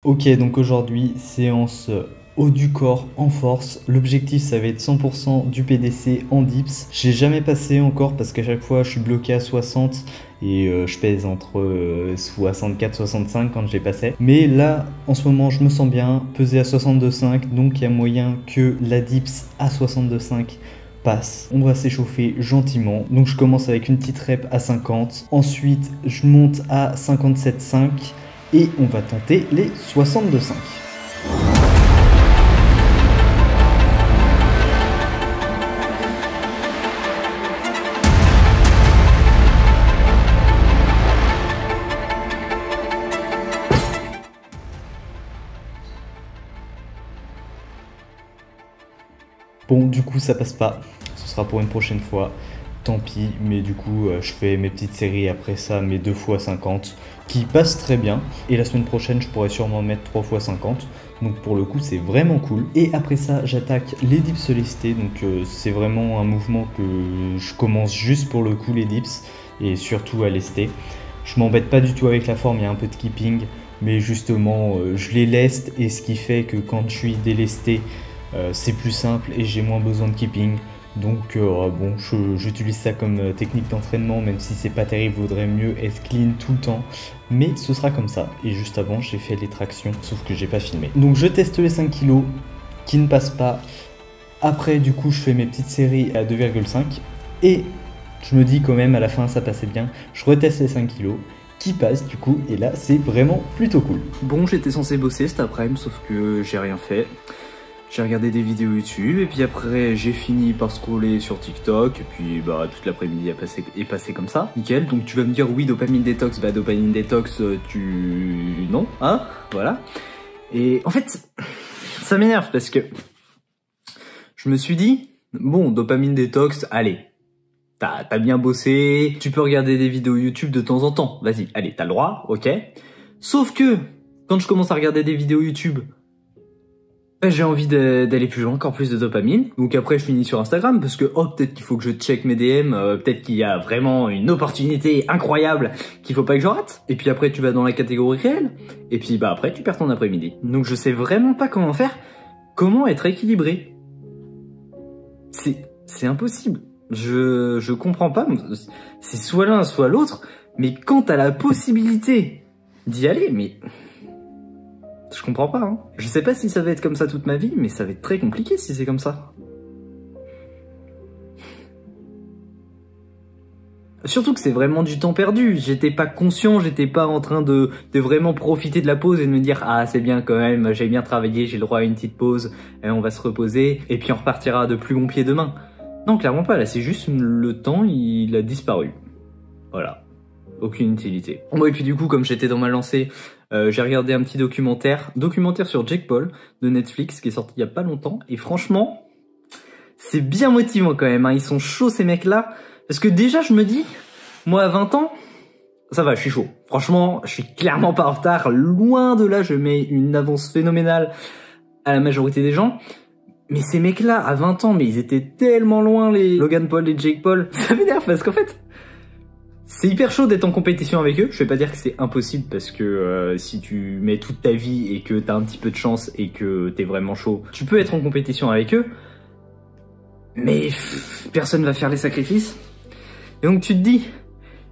Ok, donc aujourd'hui, séance haut du corps en force. L'objectif, ça va être 100% du PDC en dips. J'ai jamais passé encore parce qu'à chaque fois, je suis bloqué à 60 et je pèse entre 64 65 quand je les passais. Mais là, en ce moment, je me sens bien, pesé à 62,5, donc il y a moyen que la dips à 62,5 passe. On va s'échauffer gentiment. Donc je commence avec une petite rep à 50. Ensuite, je monte à 57,5 et on va tenter les 62,5. Bon, du coup, ça passe pas. Ce sera pour une prochaine fois. Tant pis, mais du coup, je fais mes petites séries après ça, mes 2 x 50, qui passent très bien. Et la semaine prochaine, je pourrais sûrement mettre 3 x 50. Donc pour le coup, c'est vraiment cool. Et après ça, j'attaque les dips lestés. Donc c'est vraiment un mouvement que je commence juste pour le coup, les dips. Et surtout à lester. Je m'embête pas du tout avec la forme, il y a un peu de keeping. Mais justement, je les leste. Et ce qui fait que quand je suis délesté, c'est plus simple et j'ai moins besoin de keeping. Donc bon, j'utilise ça comme technique d'entraînement, même si c'est pas terrible, vaudrait mieux être clean tout le temps. Mais ce sera comme ça. Et juste avant, j'ai fait les tractions, sauf que j'ai pas filmé. Donc je teste les 5 kg qui ne passent pas. Après, du coup, je fais mes petites séries à 2,5. Et je me dis quand même, à la fin, ça passait bien. Je reteste les 5 kg qui passent du coup. Et là, c'est vraiment plutôt cool. Bon, j'étais censé bosser cet après-midi, sauf que j'ai rien fait. J'ai regardé des vidéos YouTube et puis après j'ai fini par scroller sur TikTok et puis bah toute l'après-midi est passé comme ça. Nickel, donc tu vas me dire oui dopamine détox, bah dopamine détox non, hein, voilà. Et en fait ça m'énerve parce que je me suis dit bon dopamine détox, allez, t'as bien bossé, tu peux regarder des vidéos YouTube de temps en temps, vas-y, allez, t'as le droit, ok. Sauf que quand je commence à regarder des vidéos YouTube, j'ai envie d'aller plus loin, encore plus de dopamine. Donc après, je finis sur Instagram parce que, oh, peut-être qu'il faut que je check mes DM, peut-être qu'il y a vraiment une opportunité incroyable qu'il faut pas que je rate. Et puis après, tu vas dans la catégorie réelle. Et puis, bah après, tu perds ton après-midi. Donc je sais vraiment pas comment faire, comment être équilibré. C'est impossible. Je comprends pas. C'est soit l'un, soit l'autre. Mais quand t'as la possibilité d'y aller, mais... Je comprends pas, hein. Je sais pas si ça va être comme ça toute ma vie, mais ça va être très compliqué si c'est comme ça. Surtout que c'est vraiment du temps perdu. J'étais pas conscient, j'étais pas en train de vraiment profiter de la pause et de me dire « Ah, c'est bien quand même, j'ai bien travaillé, j'ai le droit à une petite pause, et on va se reposer, et puis on repartira de plus bon pied demain. » Non, clairement pas, là c'est juste le temps, il a disparu. Voilà. Aucune utilité. Bon, et puis du coup, comme j'étais dans ma lancée, j'ai regardé un petit documentaire sur Jake Paul de Netflix qui est sorti il y a pas longtemps. Et franchement, c'est bien motivant quand même, hein. Ils sont chauds ces mecs-là. Parce que déjà, je me dis, moi à 20 ans, ça va, je suis chaud. Franchement, je suis clairement pas en retard. Loin de là, je mets une avance phénoménale à la majorité des gens. Mais ces mecs-là, à 20 ans, mais ils étaient tellement loin, les Logan Paul et Jake Paul. Ça m'énerve parce qu'en fait... c'est hyper chaud d'être en compétition avec eux. Je vais pas dire que c'est impossible parce que si tu mets toute ta vie et que t'as un petit peu de chance et que t'es vraiment chaud, tu peux être en compétition avec eux. Mais personne va faire les sacrifices. Et donc tu te dis,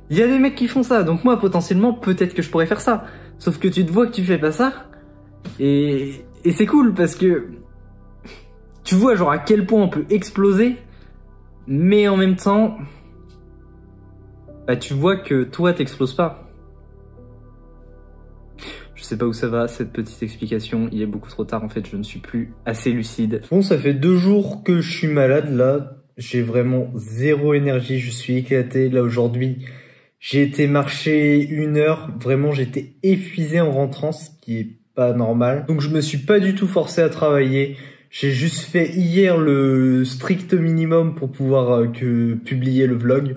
il y a des mecs qui font ça, donc moi potentiellement peut-être que je pourrais faire ça. Sauf que tu te vois que tu fais pas ça. Et c'est cool parce que tu vois genre à quel point on peut exploser, mais en même temps... bah tu vois que toi t'exploses pas. Je sais pas où ça va cette petite explication, il est beaucoup trop tard en fait, je ne suis plus assez lucide. Bon, ça fait 2 jours que je suis malade là, j'ai vraiment zéro énergie, je suis éclaté là aujourd'hui. J'ai été marcher 1 heure, vraiment j'étais épuisé en rentrant, ce qui est pas normal. Donc je me suis pas du tout forcé à travailler. J'ai juste fait hier le strict minimum pour pouvoir publier le vlog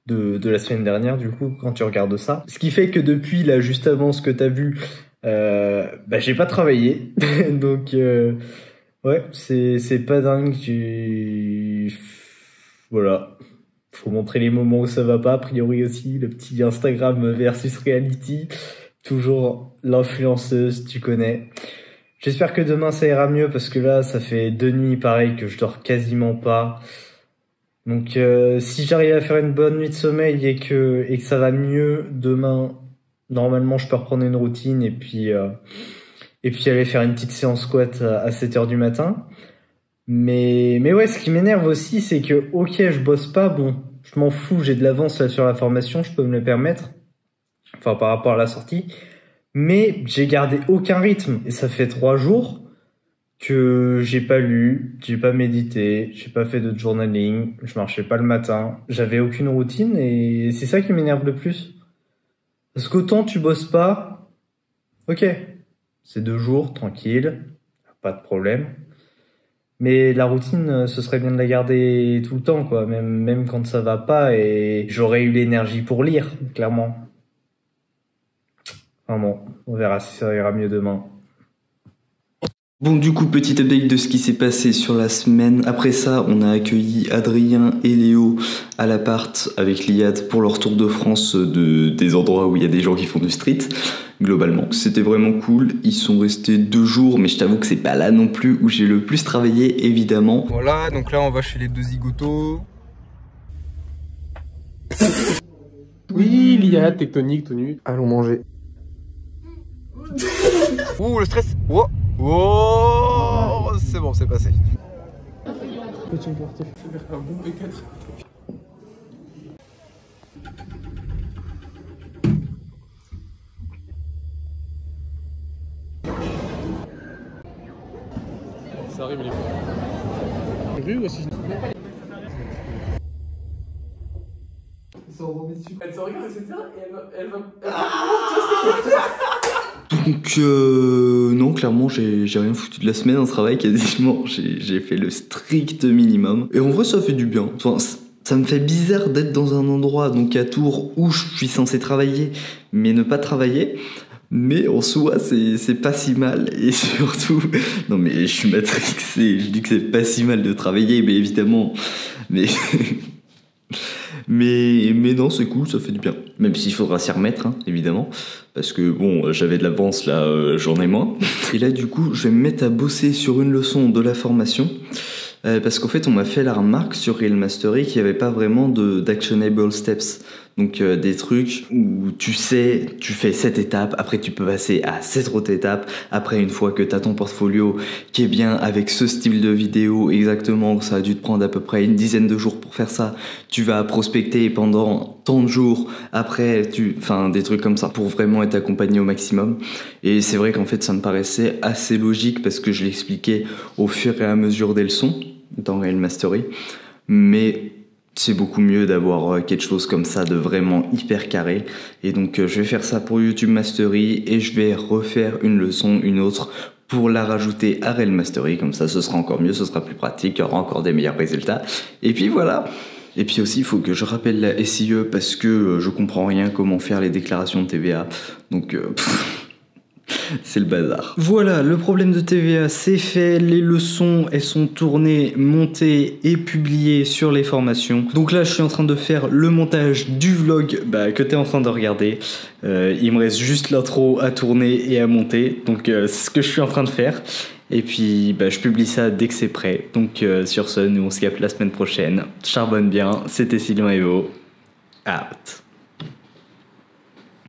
de la semaine dernière, du coup, quand tu regardes ça. Ce qui fait que depuis, là, juste avant ce que t'as vu, bah, j'ai pas travaillé. Donc, ouais, c'est pas dingue. Voilà. Faut montrer les moments où ça va pas. A priori aussi, le petit Instagram versus reality. toujours l'influenceuse, tu connais. J'espère que demain ça ira mieux parce que là, ça fait 2 nuits pareil que je dors quasiment pas. Donc si j'arrive à faire une bonne nuit de sommeil et que ça va mieux demain, normalement je peux reprendre une routine et puis aller faire une petite séance squat à 7h du matin. Mais ouais, ce qui m'énerve aussi, c'est que ok, je bosse pas, bon, je m'en fous, j'ai de l'avance là sur la formation, je peux me le permettre. Enfin, par rapport à la sortie. Mais j'ai gardé aucun rythme. Et ça fait 3 jours que j'ai pas lu, j'ai pas médité, j'ai pas fait de journaling, je marchais pas le matin, j'avais aucune routine et c'est ça qui m'énerve le plus. Parce qu'autant tu bosses pas, ok, c'est 2 jours, tranquille, pas de problème. Mais la routine, ce serait bien de la garder tout le temps, quoi, même quand ça va pas et j'aurais eu l'énergie pour lire, clairement. Enfin bon, on verra si ça ira mieux demain. Bon, du coup, petit update de ce qui s'est passé sur la semaine. Après ça, on a accueilli Adrien et Léo à l'appart avec l'IAD pour leur tour de France des endroits où il y a des gens qui font du street. Globalement, c'était vraiment cool. Ils sont restés 2 jours, mais je t'avoue que c'est pas là non plus où j'ai le plus travaillé, évidemment. Voilà, donc là, on va chez les 2 zigotos. Oui, l'IAD, tectonique, tenue. Allons manger. Ouh, le stress. Oh, oh, c'est bon, c'est passé. Petit quartier, un bon B4. Ça arrive, les gars. Rue aussi. Elle se regarde, etc. Et elle va... Donc non, clairement j'ai rien foutu de la semaine en travail, quasiment j'ai fait le strict minimum. Et en vrai ça fait du bien. Enfin, ça me fait bizarre d'être dans un endroit, donc à Tours, où je suis censé travailler, mais ne pas travailler. Mais en soi c'est pas si mal. Et surtout, non mais je suis matrixé, je dis que c'est pas si mal de travailler, mais évidemment, mais... Mais non, c'est cool, ça fait du bien. Même s'il faudra s'y remettre, hein, évidemment. Parce que bon, j'avais de l'avance, là, j'en ai moins. Et là, du coup, je vais me mettre à bosser sur une leçon de la formation. Parce qu'en fait, on m'a fait la remarque sur Real Mastery qu'il n'y avait pas vraiment d'actionable steps. Donc des trucs où tu sais, tu fais cette étape, après tu peux passer à cette autre étape, après une fois que tu as ton portfolio qui est bien avec ce style de vidéo exactement, ça a dû te prendre à peu près une dizaine de jours pour faire ça, tu vas prospecter pendant tant de jours, après enfin des trucs comme ça, pour vraiment être accompagné au maximum. Et c'est vrai qu'en fait ça me paraissait assez logique parce que je l'expliquais au fur et à mesure des leçons dans Real Mastery, mais c'est beaucoup mieux d'avoir quelque chose comme ça de vraiment hyper carré. Et donc je vais faire ça pour YouTube Mastery et je vais refaire une leçon, une autre, pour la rajouter à Real Mastery. Comme ça ce sera encore mieux, ce sera plus pratique, il y aura encore des meilleurs résultats. Et puis voilà. Et puis aussi il faut que je rappelle la SIE parce que je comprends rien comment faire les déclarations de TVA. Donc c'est le bazar. Voilà, le problème de TVA c'est fait, les leçons elles sont tournées, montées et publiées sur les formations. Donc là je suis en train de faire le montage du vlog que t'es en train de regarder. Il me reste juste l'intro à tourner et à monter, donc c'est ce que je suis en train de faire. Et puis je publie ça dès que c'est prêt. Donc sur ce, nous on se capte la semaine prochaine. Charbonne bien, c'était Sylvain Evo. Out.